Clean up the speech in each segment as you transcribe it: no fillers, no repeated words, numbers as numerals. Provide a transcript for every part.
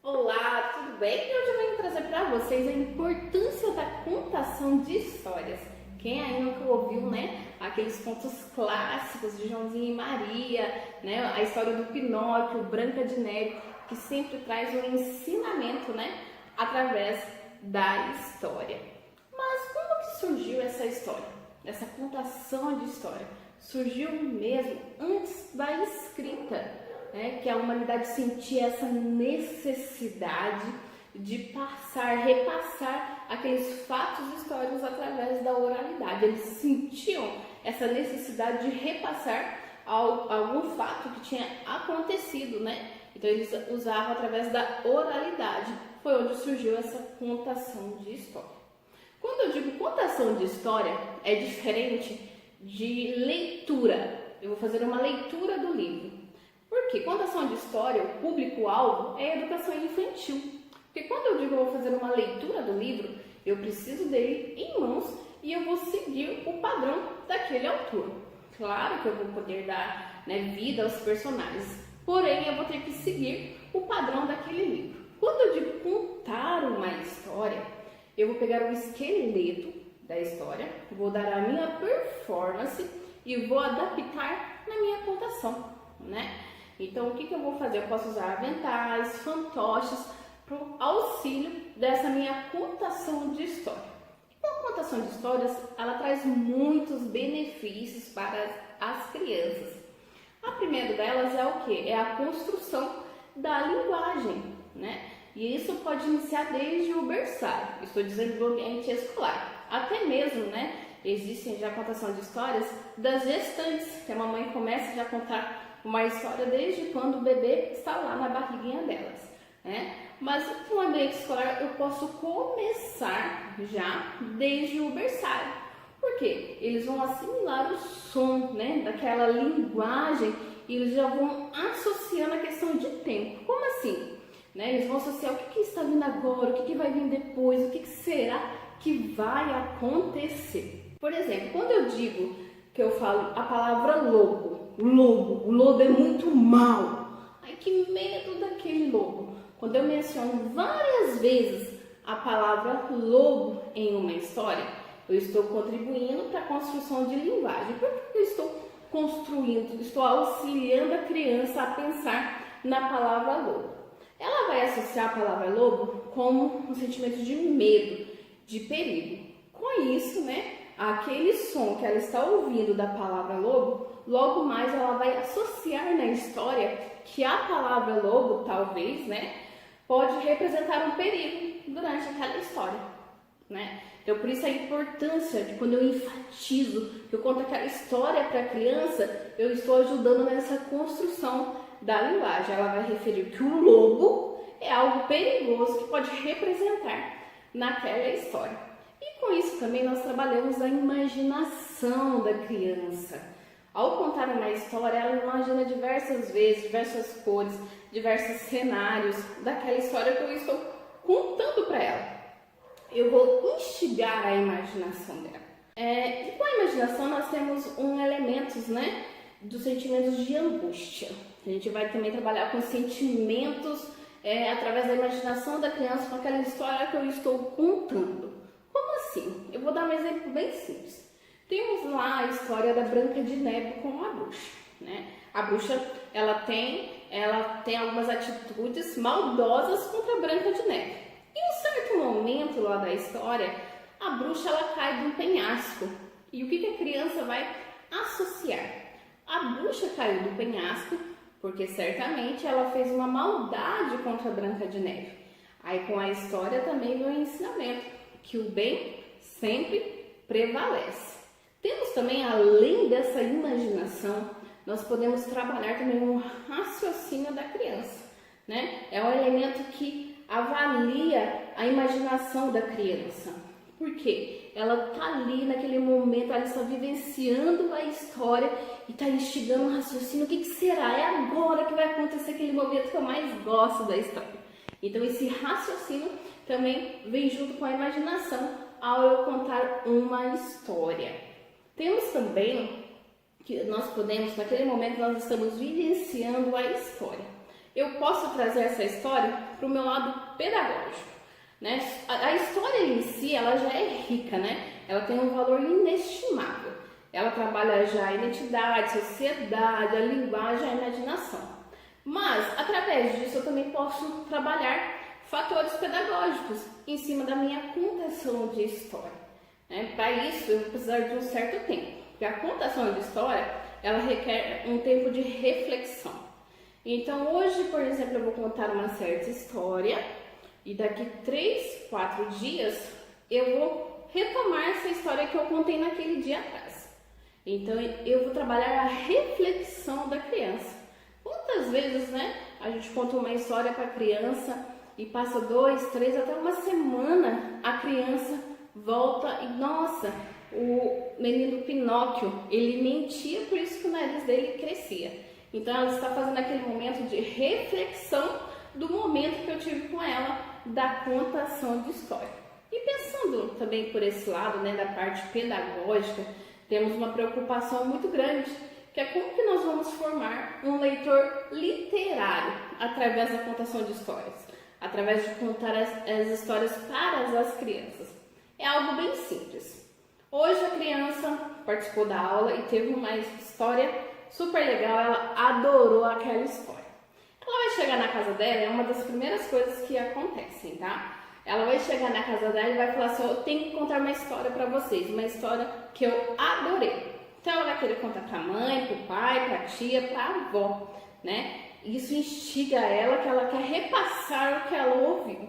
Olá, tudo bem? Hoje eu venho trazer para vocês a importância da contação de histórias. Quem aí nunca ouviu, né, aqueles contos clássicos de Joãozinho e Maria, né, a história do Pinóquio, Branca de Neve, que sempre traz um ensinamento, né, através da história. Mas como que surgiu essa história? Essa contação de história surgiu mesmo antes da escrita, né, que a humanidade sentia essa necessidade de repassar aqueles fatos históricos através da oralidade. Eles sentiam essa necessidade de repassar algum fato que tinha acontecido, né? Então eles usavam através da oralidade. Foi onde surgiu essa contação de história. Quando eu digo contação de história, é diferente de leitura. Eu vou fazer uma leitura do livro. Porque contação de história, o público-alvo é a educação infantil. Porque quando eu digo eu vou fazer uma leitura do livro, eu preciso dele em mãos e eu vou seguir o padrão daquele autor. Claro que eu vou poder dar, né, vida aos personagens, porém eu vou ter que seguir o padrão daquele livro. Quando eu digo contar uma história, eu vou pegar o esqueleto da história, vou dar a minha performance e vou adaptar na minha contação, né? Então, o que eu vou fazer? Eu posso usar aventais, fantoches, para o auxílio dessa minha contação de história. A contação de histórias, ela traz muitos benefícios para as crianças. A primeira delas é o quê? É a construção da linguagem, né? E isso pode iniciar desde o berçário, estou dizendo do ambiente escolar. Até mesmo, né? Existem já contação de histórias das gestantes, que a mamãe começa já a contar uma história desde quando o bebê está lá na barriguinha delas, né? Mas no ambiente escolar eu posso começar já desde o berçário. Por quê? Eles vão assimilar o som, né, daquela linguagem e eles já vão associando a questão de tempo. Como assim? Né? Eles vão associar o que está vindo agora, o que vai vir depois, o que será que vai acontecer. Por exemplo, quando eu digo que eu falo a palavra lobo, o lobo é muito mau. Ai, que medo daquele lobo. Quando eu menciono várias vezes a palavra lobo em uma história, eu estou contribuindo para a construção de linguagem. Por que eu estou construindo, estou auxiliando a criança a pensar na palavra lobo? Ela vai associar a palavra lobo como um sentimento de medo, de perigo. Com isso, né, aquele som que ela está ouvindo da palavra lobo, logo mais ela vai associar na história que a palavra lobo, talvez, né, pode representar um perigo durante aquela história, né? Então, por isso a importância de quando eu enfatizo, que eu conto aquela história para a criança, eu estou ajudando nessa construção da linguagem. Ela vai referir que o lobo é algo perigoso que pode representar naquela história. E com isso também nós trabalhamos a imaginação da criança. Ao contar uma história, ela imagina diversas vezes, diversas cores, diversos cenários daquela história que eu estou contando para ela. Eu vou instigar a imaginação dela. E com a imaginação nós temos elementos, né, dos sentimentos de angústia. A gente vai também trabalhar com sentimentos através da imaginação da criança com aquela história que eu estou contando. Como assim? Eu vou dar um exemplo bem simples. Temos lá a história da Branca de Neve com a bruxa, né? A bruxa, ela tem algumas atitudes maldosas contra a Branca de Neve. Em um certo momento lá da história, a bruxa ela cai de um penhasco. E o que a criança vai associar? A bruxa caiu do penhasco porque certamente ela fez uma maldade contra a Branca de Neve. Aí com a história também vem o ensinamento que o bem sempre prevalece. Temos também, além dessa imaginação, nós podemos trabalhar também um raciocínio da criança, né? É um elemento que avalia a imaginação da criança. Por quê? Ela está ali naquele momento, ela está vivenciando a história e está instigando um raciocínio. O que será? É agora que vai acontecer aquele momento que eu mais gosto da história. Então esse raciocínio também vem junto com a imaginação ao eu contar uma história. Temos também que nós podemos, naquele momento nós estamos vivenciando a história. eu posso trazer essa história para o meu lado pedagógico, né? A história em si, ela já é rica, né? Ela tem um valor inestimável. Ela trabalha já a identidade, a sociedade, a linguagem, a imaginação. Mas, através disso, eu também posso trabalhar fatores pedagógicos em cima da minha contação de história. Né? Para isso, eu vou precisar de um certo tempo, porque a contação de história, ela requer um tempo de reflexão. Então, hoje, por exemplo, eu vou contar uma certa história e daqui 3, 4 dias eu vou retomar essa história que eu contei naquele dia atrás. Então, eu vou trabalhar a reflexão da criança. Quantas vezes, né, a gente conta uma história para a criança e passa 2, 3, até uma semana, a criança volta e, nossa, o menino Pinóquio, ele mentia, por isso que o nariz dele crescia. Então, ela está fazendo aquele momento de reflexão do momento que eu tive com ela, da contação de história. E pensando também por esse lado, né, da parte pedagógica, temos uma preocupação muito grande, que é como que nós vamos formar um leitor literário através da contação de histórias, através de contar as histórias para as crianças. É algo bem simples. Hoje a criança participou da aula e teve uma história super legal, ela adorou aquela história. Ela vai chegar na casa dela, é uma das primeiras coisas que acontecem, tá? Ela vai chegar na casa dela e vai falar assim, eu tenho que contar uma história para vocês, uma história que eu adorei. Então ela vai querer contar para a mãe, para o pai, para a tia, para a avó, né? Isso instiga ela, que ela quer repassar o que ela ouviu.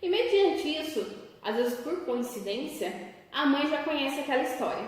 E mediante isso, às vezes por coincidência, a mãe já conhece aquela história,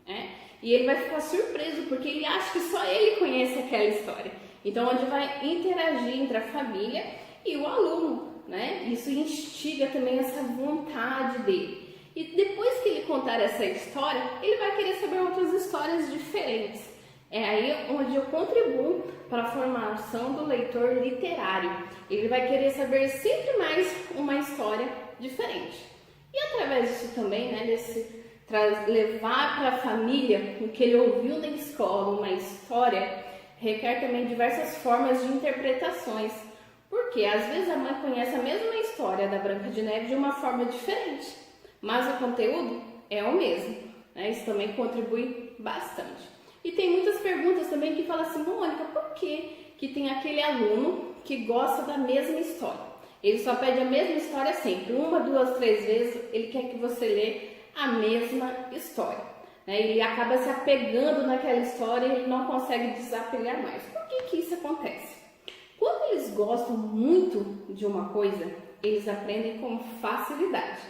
né? E ele vai ficar surpreso, porque ele acha que só ele conhece aquela história. Então, onde vai interagir entre a família e o aluno, né? Isso instiga também essa vontade dele. E depois que ele contar essa história, ele vai querer saber outras histórias diferentes. É aí onde eu contribuo para a formação do leitor literário. Ele vai querer saber sempre mais uma história diferente. E através disso também, né, levar para a família o que ele ouviu na escola, uma história, requer também diversas formas de interpretações. Porque às vezes a mãe conhece a mesma história da Branca de Neve de uma forma diferente, mas o conteúdo é o mesmo, né? Isso também contribui bastante. E tem muitas perguntas também que falam assim, Mônica, por que tem aquele aluno que gosta da mesma história? Ele só pede a mesma história sempre, 1, 2, 3 vezes, ele quer que você lê a mesma história, né? Ele acaba se apegando naquela história e ele não consegue desapegar mais. Por que isso acontece? Quando eles gostam muito de uma coisa, eles aprendem com facilidade,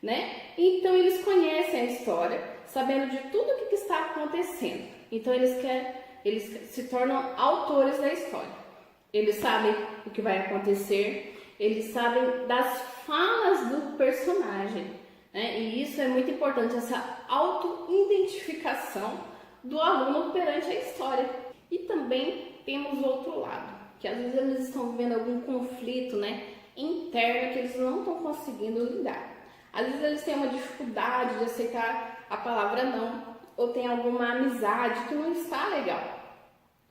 né? Então eles conhecem a história, sabendo de tudo o que está acontecendo. Então eles se tornam autores da história. Eles sabem o que vai acontecer, eles sabem das falas do personagem, né? E isso é muito importante, essa auto-identificação do aluno perante a história. E também temos o outro lado, que às vezes eles estão vivendo algum conflito, né, interno que eles não estão conseguindo lidar. Às vezes eles têm uma dificuldade de aceitar a palavra não, ou tem alguma amizade que não está legal.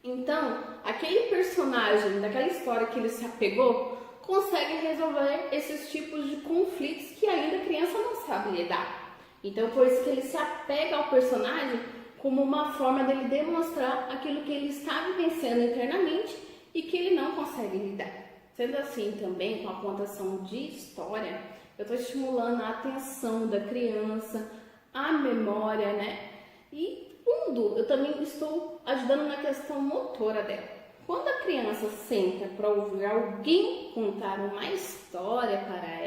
Então, aquele personagem daquela história que ele se apegou consegue resolver esses tipos de conflitos que ainda a criança não sabe lidar. Então, por isso que ele se apega ao personagem como uma forma dele demonstrar aquilo que ele está vivenciando internamente e que ele não consegue lidar. Sendo assim também, com a contação de história, eu estou estimulando a atenção da criança, a memória, né? E eu também estou ajudando na questão motora dela. Quando a criança senta para ouvir alguém contar uma história para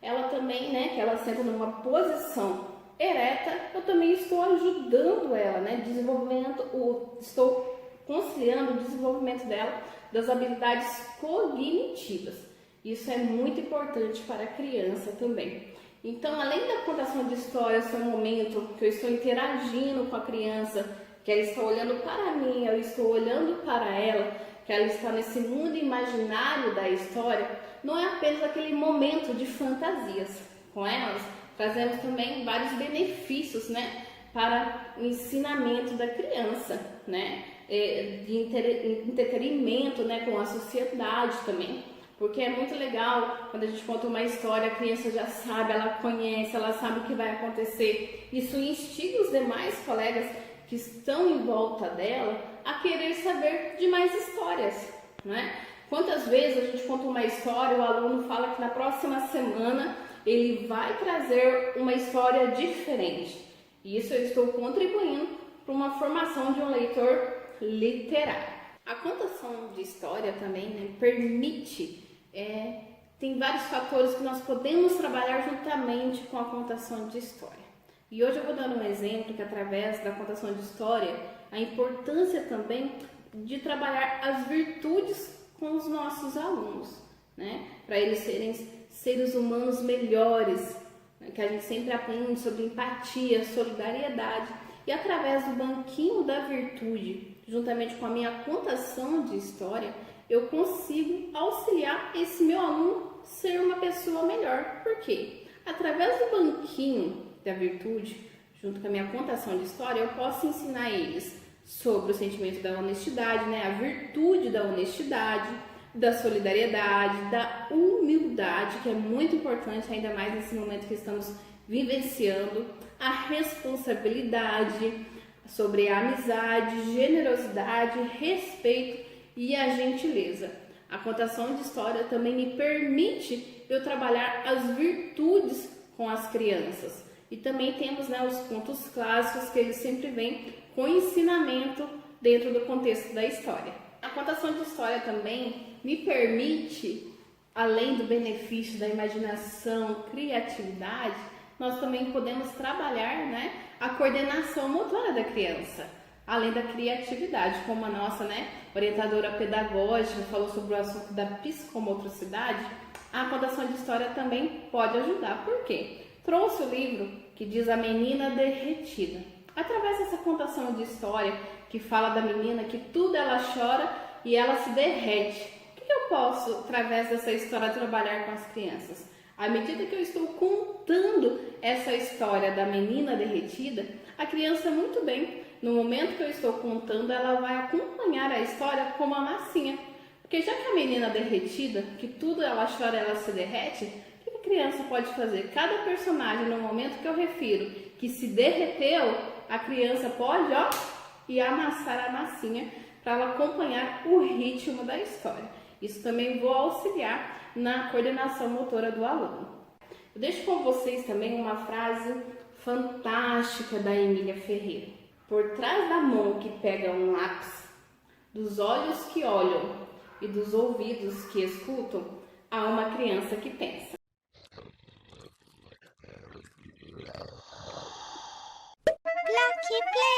ela também, né, que ela senta numa posição ereta, eu também estou ajudando ela, né, estou conciliando o desenvolvimento dela das habilidades cognitivas. Isso é muito importante para a criança também. Então, além da contação de histórias, ser um momento que eu estou interagindo com a criança, que ela está olhando para mim, eu estou olhando para ela, que ela está nesse mundo imaginário da história, não é apenas aquele momento de fantasias. Com elas, trazemos também vários benefícios, né, para o ensinamento da criança, né? de entretenimento, né, com a sociedade também. Porque é muito legal quando a gente conta uma história, a criança já sabe, ela conhece, ela sabe o que vai acontecer. Isso instiga os demais colegas que estão em volta dela a querer saber de mais histórias, né? Quantas vezes a gente conta uma história, o aluno fala que na próxima semana ele vai trazer uma história diferente. E isso eu estou contribuindo para uma formação de um leitor literário. A contação de história também, né, permite, tem vários fatores que nós podemos trabalhar juntamente com a contação de história. E hoje eu vou dar um exemplo que através da contação de história, a importância também de trabalhar as virtudes com os nossos alunos, né, para eles serem seres humanos melhores, né, que a gente sempre aprende sobre empatia, solidariedade. E através do banquinho da virtude, juntamente com a minha contação de história, eu consigo auxiliar esse meu aluno a ser uma pessoa melhor. Por quê? Através do banquinho da virtude, junto com a minha contação de história, eu posso ensinar eles sobre o sentimento da honestidade, né? A virtude da honestidade, da solidariedade, da humildade, que é muito importante, ainda mais nesse momento que estamos vivenciando, a responsabilidade, sobre a amizade, generosidade, respeito e a gentileza. A contação de história também me permite eu trabalhar as virtudes com as crianças. E também temos, né, os contos clássicos que eles sempre vêm com ensinamento dentro do contexto da história. A contação de história também me permite, além do benefício da imaginação, criatividade, nós também podemos trabalhar, né, a coordenação motora da criança, além da criatividade, como a nossa, né, orientadora pedagógica falou sobre o assunto da psicomotricidade. A contação de história também pode ajudar. Por quê? Trouxe o livro que diz A Menina Derretida. Através dessa contação de história que fala da menina que tudo ela chora e ela se derrete, o que eu posso, através dessa história, trabalhar com as crianças? À medida que eu estou contando essa história da menina derretida, a criança muito bem, no momento que eu estou contando, ela vai acompanhar a história como a massinha. Porque já que a menina derretida, que tudo ela chora, ela se derrete, o que a criança pode fazer? Cada personagem, no momento que eu refiro que se derreteu, a criança pode, ir amassar a massinha para ela acompanhar o ritmo da história. Isso também vou auxiliar na coordenação motora do aluno. Eu deixo com vocês também uma frase fantástica da Emília Ferreira. Por trás da mão que pega um lápis, dos olhos que olham e dos ouvidos que escutam, há uma criança que pensa. Lucky Play!